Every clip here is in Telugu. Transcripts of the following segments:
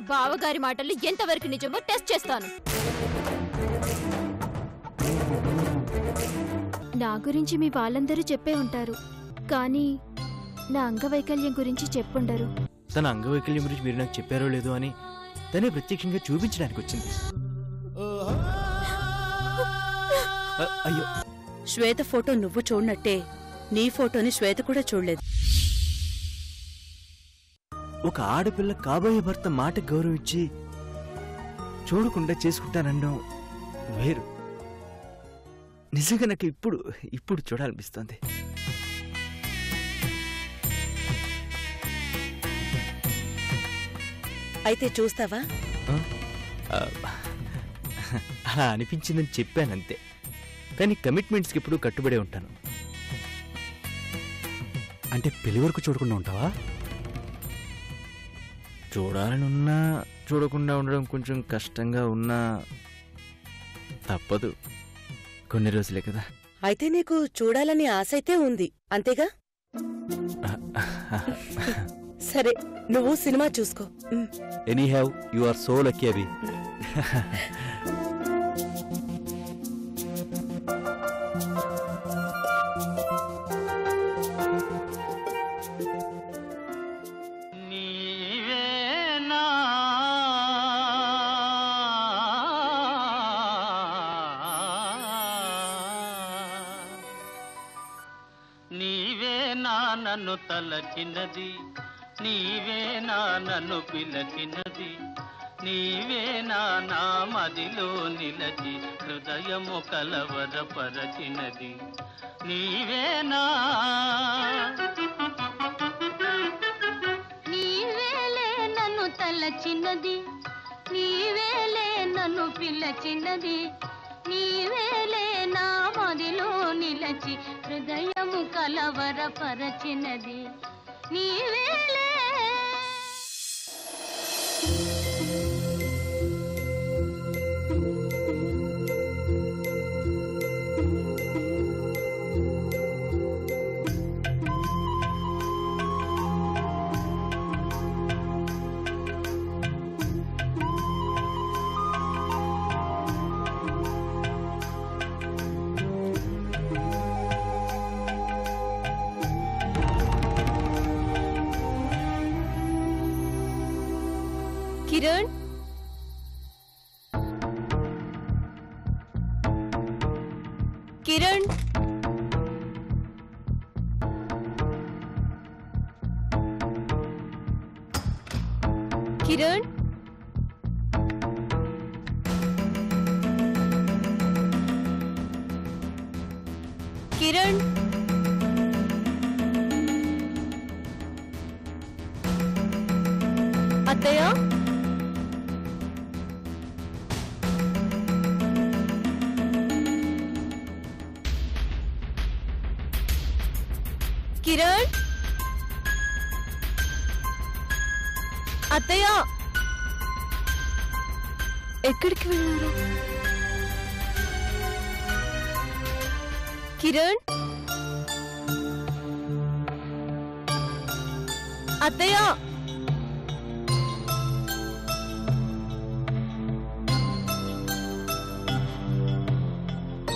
బావగారి మాటలు ఎంతవరకు నిజమో టెస్ట్ చేస్తాను. నా గురించి మీ వాళ్ళందరూ చెప్పే ఉంటారు, కానీ నా అంగవైకల్యం గురించి చెప్పుండరు. తన అంగవైకల్యం గురించి మీరు నాకు చెప్పారో లేదో అని తనే ప్రత్యక్షంగా చూపించడానికి వచ్చింది. అయ్యో, శ్వేత ఫోటో నువ్వు చూడనట్టే నీ ఫోటోని శ్వేత కూడా చూడలేదు. ఒక ఆడపిల్ల కాబోయే భర్త మాట గౌరవించి చూడకుండా చేసుకుంటానడం వేరు. నిజంగా నాకు ఇప్పుడు చూడాలనిపిస్తోంది. అయితే చూస్తావా? అలా అనిపించిందని చెప్పానంతే, కానీ కమిట్మెంట్స్కి ఇప్పుడు కట్టుబడే ఉంటాను. అంటే పెళ్లి వరకు చూడకుండా ఉంటావా? చూడాలని ఉన్నా చూడకుండా ఉండడం కొంచెం కష్టంగా ఉన్నా తప్పదు, కొన్ని రోజులే కదా. అయితే నీకు చూడాలని ఆశ అయితే ఉంది, అంతేగా? సరే, నువ్వు సినిమా చూసుకో. Anyhow you are so lucky Abhi. నన్ను తలచినది నీవే, నన్ను పిలచినది నీవే, నా మదిలో నిలచి హృదయము కలవరపరచినది నీవేనా. నీవేలే నన్ను తలచినది, నీవేలే నన్ను పిలచినది నీవేలే, నా మదిలో నిలచి హృదయము కలవరపరచినది నీవేలే. కిరణ్, కిరణ్, కిరణ్, కిరణ్, అత్తయ్య, కిరణ్, అత్తయ్య, ఎక్కడికి వెళ్ళారు? కిరణ్, అత్తయ్య,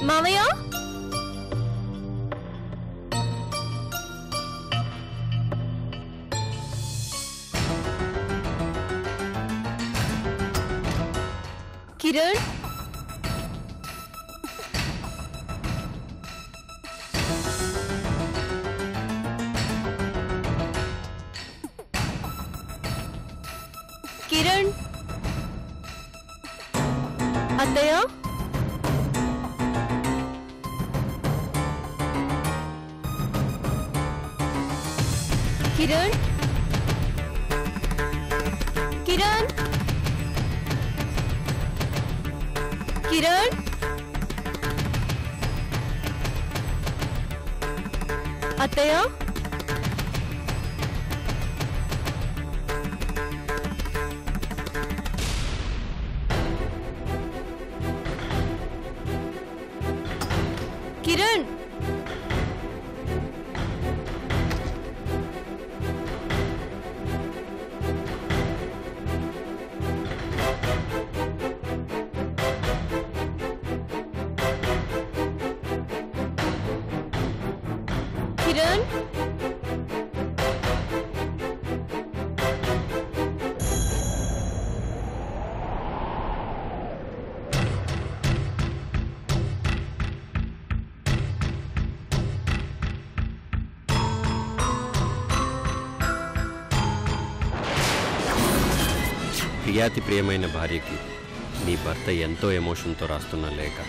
మామయ్య, కిరణ్, కిరణ్, అత్తయ్య, కిరణ్, కిరణ్, కిరణ్, అత్తయ్య, కిరణ్, కిరణ్ ప్రియాతి ప్రియమైన భార్యకి నీ భర్త ఎంతో ఎమోషన్తో రాస్తున్న లేఖ.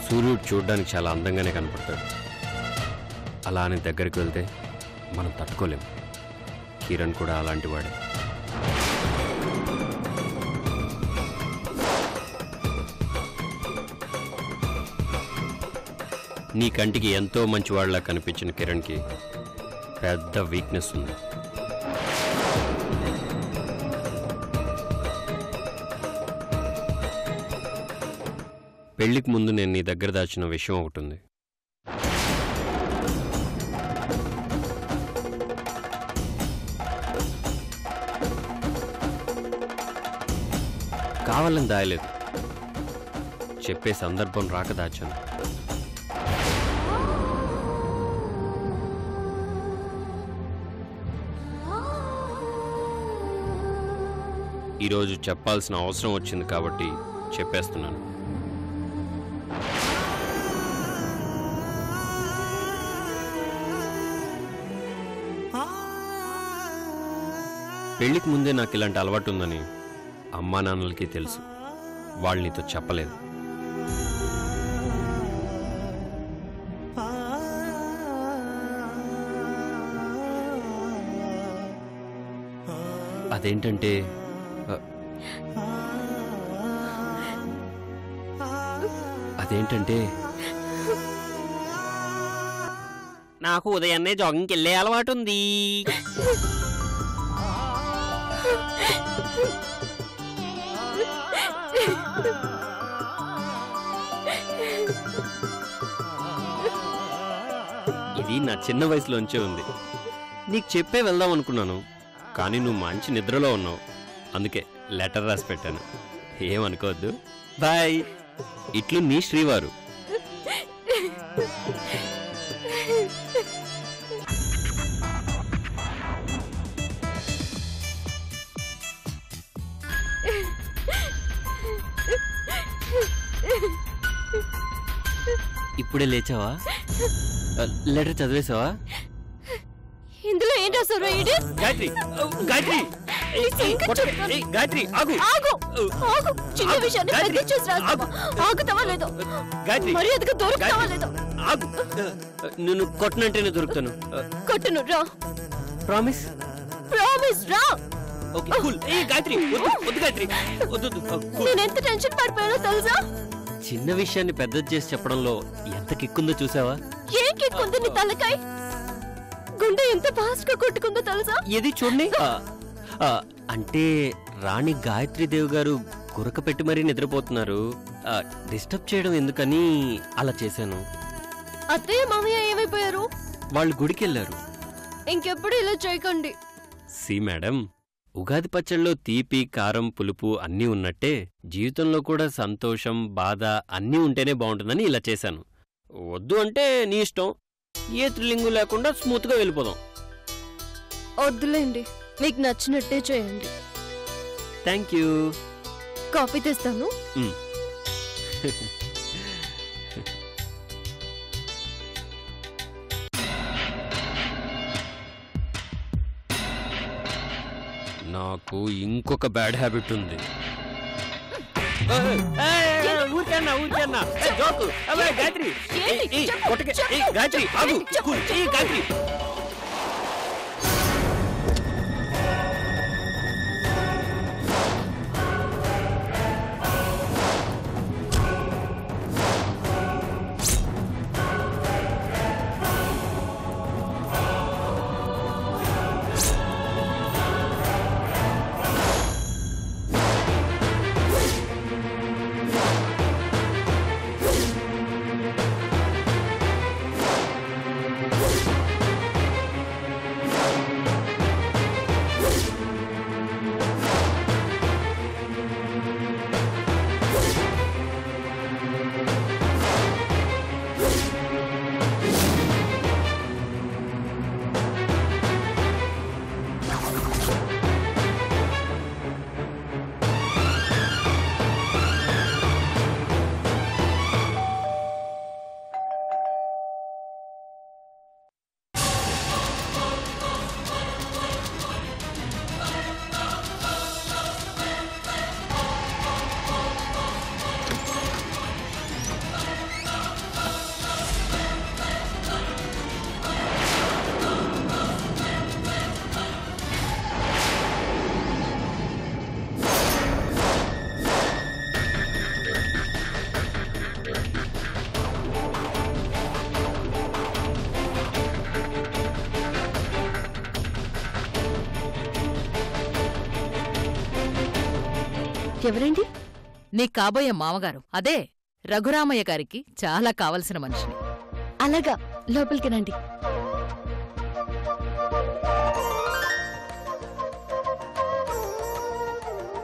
సూర్యుడు చూడ్డానికి చాలా అందంగానే కనపడతాడు. అలా అని దగ్గరికి వెళ్తే మనం తట్టుకోలేం. కిరణ్ కూడా అలాంటి వాడే. నీ కంటికి ఎంతో మంచివాళ్లా కనిపించిన కిరణ్కి పెద్ద వీక్నెస్ ఉంది. పెళ్లికి ముందు నేను నీ దగ్గర దాచిన విషయం ఒకటి ఉంది. కావాలని దాయలేదు, చెప్పే సందర్భం రాక దాచాను. ఈరోజు చెప్పాల్సిన అవసరం వచ్చింది కాబట్టి చెప్పేస్తున్నాను. పెళ్లికి ముందే నాకు ఇలాంటి అలవాటు ఉందని అమ్మా నాన్నలకి తెలుసు. వాళ్ళు నీతో చెప్పలేదు. అదేంటంటే నాకు ఉదయాన్నే జాగింగ్కి వెళ్ళే అలవాటు ఉంది. ఇది నా చిన్న వయసులోంచే ఉంది. నీకు చెప్పే వెళ్దాం అనుకున్నాను, కానీ నువ్వు మంచి నిద్రలో ఉన్నావు. అందుకే లెటర్ రాసి పెట్టాను. ఏమనుకోవద్దు. బాయ్. ఇట్లు నీ శ్రీవారు. ఇప్పుడే లేచావా? లెటర్ చదివేశావా? ఇందులో ఏం రాసారు? గాయత్రి, గాయత్రి, గాయత్రి, ఆగు, ఆగు, ఆగు. చిన్న విషయాన్ని పెద్ద చేసి రాస్తావా? ఆగుతావా లేదో? గాయత్రి, మర్యాదగా దొరుకుతావా లేదో? ఆగు. నిన్ను కొట్టనంటేనే దొరుకుతాను. కొట్టును, రా. ప్రామిస్? ప్రామిస్, రా. Okay, cool. గాయత్రి, వద్దు గాయత్రి, వద్దు. నేను ఎంత టెన్షన్ పడిపోయానో తెలుసా? చిన్న విషయాన్ని పెద్దది చేసి చెప్పడంలో ఎంత కిక్కుందో చూసావా? ఏం కిక్కుంది నీ తలకాయ? గుండె ఎంత ఫాస్ట్ గా కొట్టుకుందో తెలుసా? ఏది చూడండి. అంటే రాణి గాయత్రీదేవి గారు గురక పెట్టి మరీ నిద్రపోతున్నారు. డిస్టర్బ్ చేయడం ఎందుకని అలా చేశాను. అత్తయ్య మామయ్య ఏమైపోయారు? వాళ్ళు గుడికి వెళ్ళారు. ఇంకెప్పుడు ఇలా చేయకండి. సి మేడం, ఉగాది పచ్చళ్ళలో తీపి, కారం, పులుపు అన్నీ ఉన్నట్టే జీవితంలో కూడా సంతోషం, బాధ అన్నీ ఉంటేనే బాగుంటుందని ఇలా చేశాను. వద్దు అంటే నీ ఇష్టం. ఏ థ్రిల్లింగు లేకుండా స్మూత్గా వెళ్ళిపోదాం. వద్దులేండి, మీకు నచ్చినట్టే చేయండి. Thank you. కాఫీ తెస్తాను. నాకు ఇంకొక బ్యాడ్ హ్యాబిట్ ఉంది. గాయత్రి, ఎవరండి? నీ కాబోయే మామగారు, అదే రఘురామయ్య గారికి చాలా కావలసిన మనిషిని. అలాగా, లోపలికి రండి.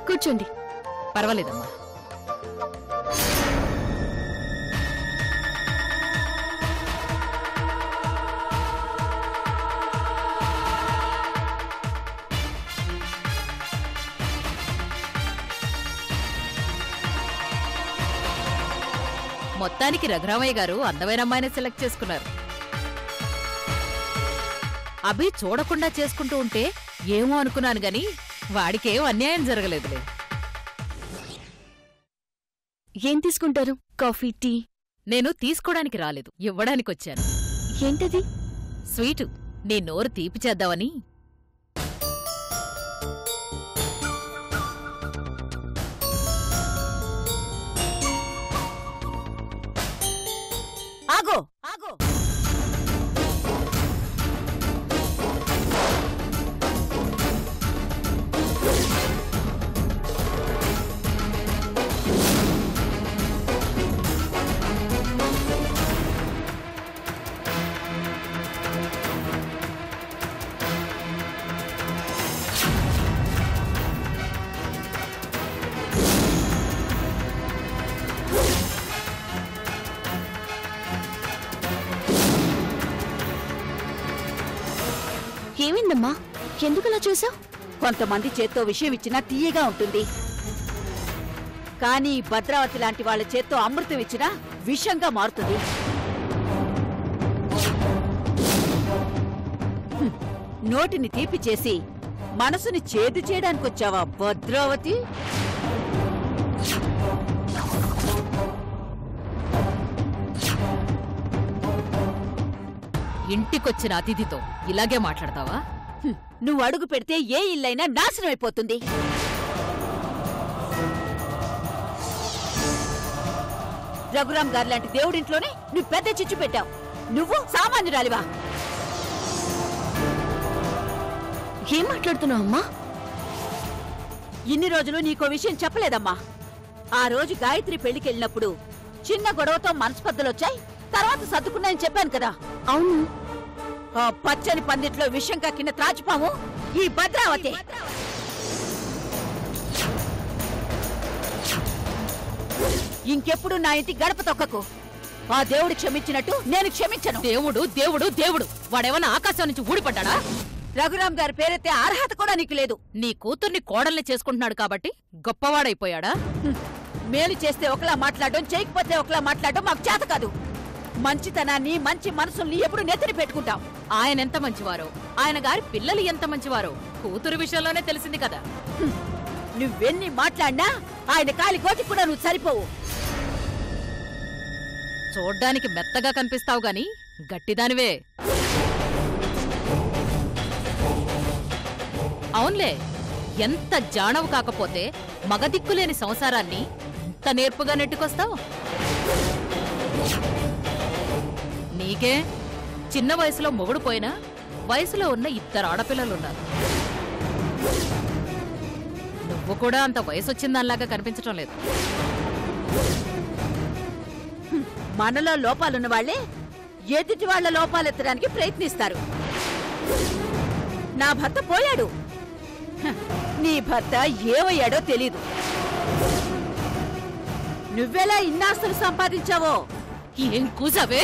కూర్చోండి. పర్వాలేదమ్మా. మొత్తానికి రఘురామయ్య గారు అందమైన అమ్మాయిని సెలెక్ట్ చేసుకున్నారు. అభి చూడకుండా చేసుకుంటూ ఉంటే ఏమో అనుకున్నాను గాని వాడికేం అన్యాయం జరగలేదులే. ఏం తీసుకుంటారు? Coffee, tea? నేను తీసుకోవడానికి రాలేదు, ఇవ్వడానికొచ్చాను. ఏంటది? స్వీటు. నీ నోరు తీపి చేద్దామని. ఆగో ఆగో, ఏమైందమ్మా? ఎందుకలా చేశావు? కొంతమంది చేత్తో విషయం ఇచ్చినా తీయగా ఉంటుంది, కానీ భద్రావతి లాంటి వాళ్ళ చేత్తో అమృతం ఇచ్చినా విషంగా మారుతుంది. నోటిని తీపి చేసి మనసుని చేదు చేయడానికొచ్చావా భద్రావతి? ఇంటికొచ్చిన అతిథితో ఇలాగే మాట్లాడతావా? నువ్వు అడుగు పెడితే ఏ ఇల్లైనా నాశనం అయిపోతుంది. రఘురాం గారు లాంటి దేవుడింట్లోనే నువ్వు పెద్ద చిచ్చు పెట్టావు. నువ్వు సామాన్యురాలివా? ఏం మాట్లాడుతున్నావు అమ్మా? ఇన్ని రోజులు నీకో విషయం చెప్పలేదమ్మా. ఆ రోజు గాయత్రి పెళ్లికెళ్ళినప్పుడు చిన్న గొడవతో మనస్పర్ధలొచ్చాయి, తర్వాత సర్దుకున్నాయని చెప్పాను కదా. అవును. ఆ పచ్చని పందిట్లో విషం కక్కిన త్రాచుపాము ఈ భద్రావతి. ఇంకెప్పుడు నా ఇంటి గడప తొక్కకు. ఆ దేవుడు క్షమించినట్టు నేను క్షమించను. దేవుడు దేవుడు దేవుడు వాడేమన్నా ఆకాశం నుంచి ఊడిపడ్డా? రఘురాం గారి పేరెత్తే అర్హత కూడా నీకు లేదు. నీ కూతుర్ని కోడల్ని చేసుకుంటున్నాడు కాబట్టి గొప్పవాడైపోయాడా? మేలు చేస్తే ఒకలా మాట్లాడడం, చేయకపోతే ఒకలా మాట్లాడడం మాకు చేత కాదు. మంచితనాన్ని, మంచి మనసుల్ని ఎప్పుడు నెత్తిని పెట్టుకుంటాం. ఆయన ఎంత మంచివారో, ఆయన గారి పిల్లలు ఎంత మంచివారో కూతురు విషయంలోనే తెలిసింది కదా. నువ్వెన్ని మాట్లాడినా ఆయన కాలి గోటి కూడా నువ్వు సరిపోవు. చూడ్డానికి మెత్తగా కనిపిస్తావు గాని గట్టిదానివే. అవునులే, ఎంత జానవు కాకపోతే మగదిక్కులేని సంసారాన్ని ఇంత నేర్పుగా నెట్టుకొస్తావు. నీకే చిన్న వయసులో మొగుడు పోయినా వయసులో ఉన్న 2 ఆడపిల్లలున్నారు. నువ్వు కూడా అంత వయసొచ్చిందానిలాగా కనిపించటం లేదు. మనలో లోపాలున్న వాళ్లే ఎదుటి వాళ్ల లోపాలెత్తడానికి ప్రయత్నిస్తారు. నా భర్త పోయాడు, నీ భర్త ఏమయ్యాడో తెలీదు. నువ్వెలా ఇన్నాస్తులు సంపాదించావో. ఏం కూసావే?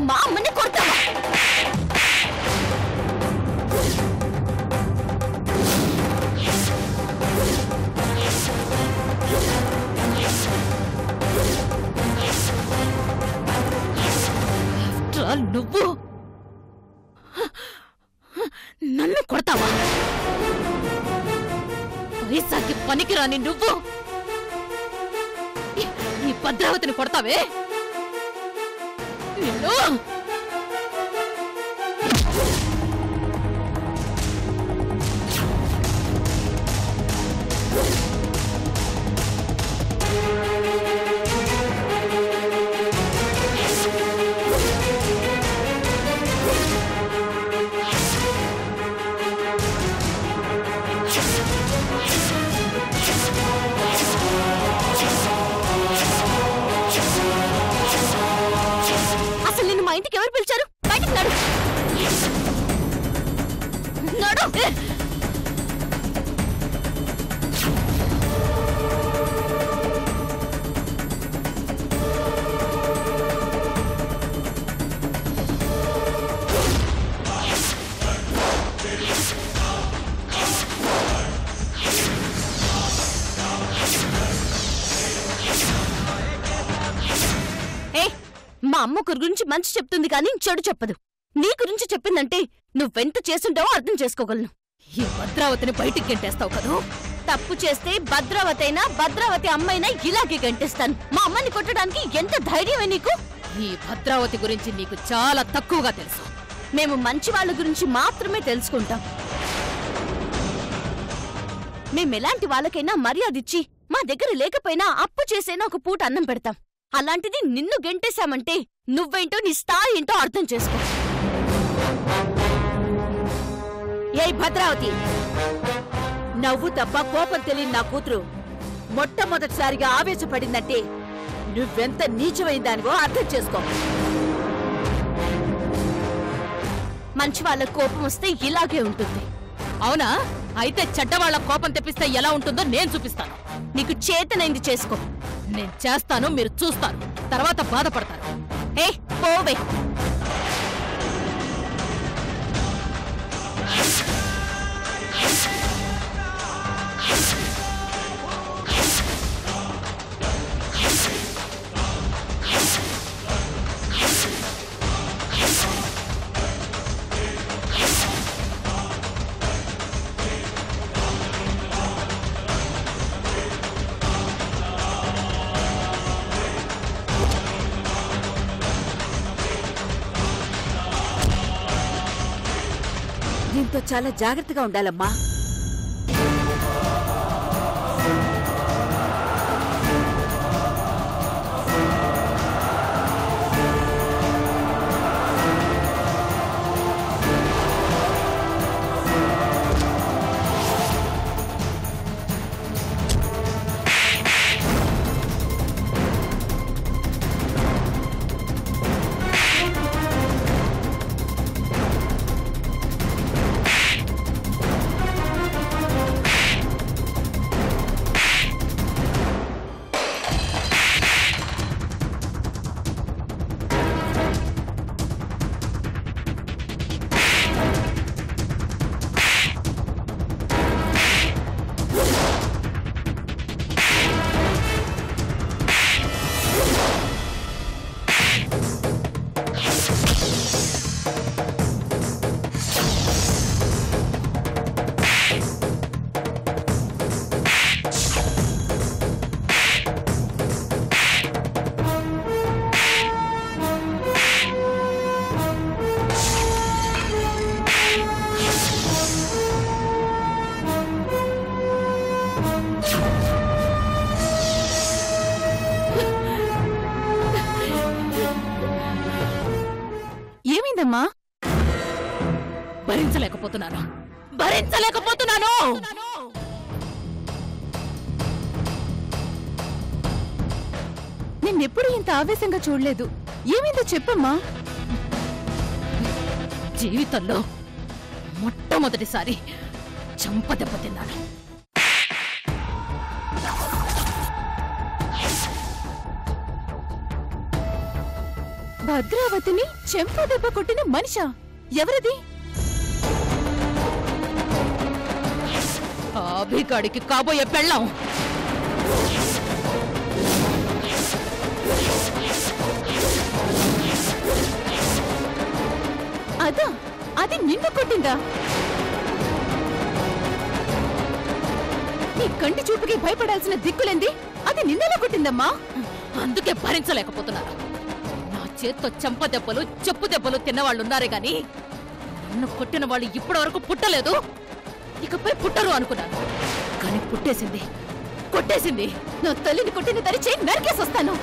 మా అమ్మని కొడతావా? నువ్వు నన్ను కొడతావా? పైసాకి పనికిరాని నువ్వు ఈ భద్రావతిని కొడతావే? నిన్ను మా అమ్మ గురించి మంచి చెప్తుంది కానీ చెడు చెప్పదు. నీ గురించి చెప్పిందంటే నువ్వెంత చేసుంటావో అర్థం చేసుకోగలను. ఈ భద్రావతిని బయటికి గెంటేస్తావు కదూ. తప్పు చేస్తే భద్రావతి అయినా భద్రావతి అమ్మైనా ఇలాగే గంటేస్తాను. మా అమ్మని కొట్టడానికి ఎంత ధైర్యమే నీకు? ఈ భద్రావతి గురించి నీకు చాలా తక్కువగా తెలుసు. మేము మంచి వాళ్ళ గురించి మాత్రమే తెలుసుకుంటాం. మేమెలాంటి వాళ్ళకైనా మర్యాద ఇచ్చి మా దగ్గర లేకపోయినా అప్పు చేసైనా ఒక పూట అన్నం పెడతాం. అలాంటిది నిన్ను గెంటేశామంటే నువ్వేంటో నీ స్థాయి ఏంటో అర్థం చేసుకో. ఏ భద్రావతి, నవ్వు తప్ప కోపం తెలియని నా కూతురు మొట్టమొదటిసారిగా ఆవేశపడిందంటే నువ్వెంత నీచమైందానివో అర్థం చేసుకో. మంచి వాళ్ళ కోపం వస్తే ఇలాగే ఉంటుంది. అవునా? అయితే చెడ్డవాళ్ల కోపం తెప్పిస్తే ఎలా ఉంటుందో నేను చూపిస్తాను. నీకు చేతనైంది చేసుకో. నేను చేస్తాను, మీరు చూస్తారు, తర్వాత బాధపడతారు. ఏ పోవే. దీంతో చాలా జాగ్రత్తగా ఉండాలమ్మా. ఏమైందమ్మా? భరించలేకపోతున్నాను. నిన్నెప్పుడు ఇంత ఆవేశంగా చూడలేదు. ఏమైందో చెప్పమ్మా. జీవితంలో మొట్టమొదటిసారి చంప దెబ్బతిన్నాను. భద్రావతిని చెంప దెబ్బ కొట్టిన మనిషా? ఎవరది? అభిగాడికి కాబోయే పెళ్ళాం. అదా? అది నిన్ను కొట్టిందా? నీ కంటి చూపుకి భయపడాల్సిన దిక్కులేంది? అది నిన్నెలా కొట్టిందమ్మా? అందుకే భరించలేకపోతున్నాను. నా చేత్తో చెంప దెబ్బలు, చెప్పు దెబ్బలు తిన్నవాళ్ళున్నారే గాని నన్ను కొట్టిన వాళ్ళు ఇప్పటి వరకు పుట్టలేదు. ఇకపై పుట్టరు అనుకున్నాను, కానీ పుట్టేసింది, కొట్టేసింది. నా తల్లిని కొట్టిన తరిచి నరికేసొస్తాను.